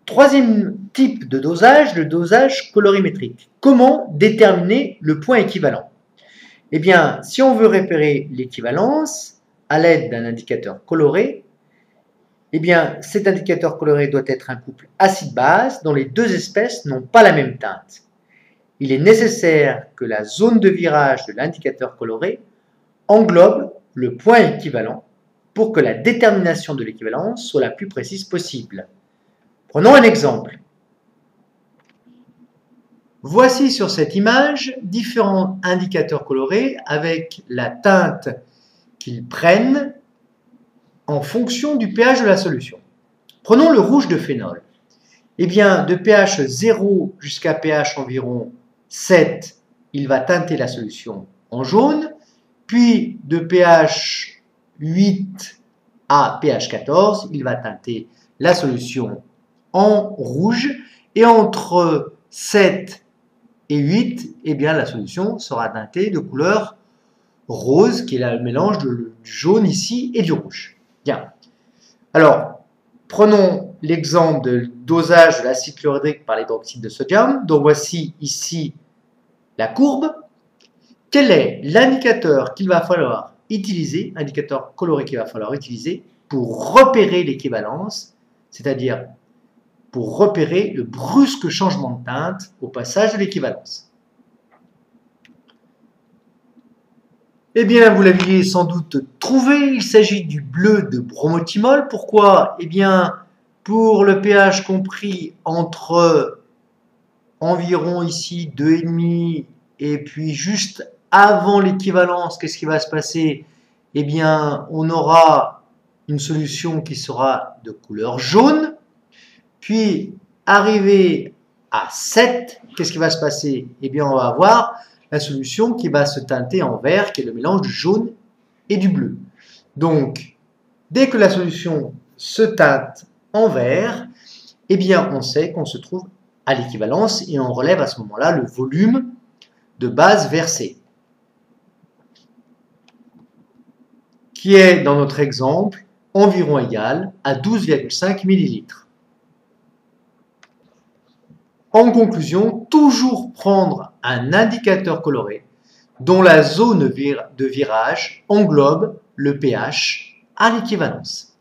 Troisième type de dosage, le dosage colorimétrique. Comment déterminer le point équivalent? Eh bien, si on veut repérer l'équivalence à l'aide d'un indicateur coloré, eh bien, cet indicateur coloré doit être un couple acide-base dont les deux espèces n'ont pas la même teinte. Il est nécessaire que la zone de virage de l'indicateur coloré englobe le point équivalent pour que la détermination de l'équivalence soit la plus précise possible. Prenons un exemple. Voici sur cette image différents indicateurs colorés avec la teinte qu'ils prennent en fonction du pH de la solution. Prenons le rouge de phénol. Eh bien, de pH 0 jusqu'à pH environ 7, il va teinter la solution en jaune, puis de pH 8 à pH 14, il va teinter la solution en rouge, et entre 7 et 8, eh bien, la solution sera teintée de couleur rose, qui est le mélange du jaune ici et du rouge. Bien. Alors, prenons l'exemple de dosage de l'acide chlorhydrique par l'hydroxyde de sodium. Donc, voici ici la courbe. Quel est l'indicateur qu'il va falloir utiliser, indicateur coloré qu'il va falloir utiliser pour repérer l'équivalence, c'est-à-dire pour repérer le brusque changement de teinte au passage de l'équivalence? Eh bien, vous l'aviez sans doute trouvé, il s'agit du bleu de bromothymol. Pourquoi? Eh bien, pour le pH compris entre environ ici 2,5 et puis juste avant l'équivalence, qu'est-ce qui va se passer? Eh bien, on aura une solution qui sera de couleur jaune. Puis, arrivé à 7, qu'est-ce qui va se passer? Eh bien, on va avoir la solution qui va se teinter en vert, qui est le mélange du jaune et du bleu. Donc, dès que la solution se teinte en vert, eh bien, on sait qu'on se trouve à l'équivalence et on relève à ce moment-là le volume de base versé, qui est, dans notre exemple, environ égal à 12,5 ml. En conclusion, toujours prendre un indicateur coloré dont la zone de virage englobe le pH à l'équivalence.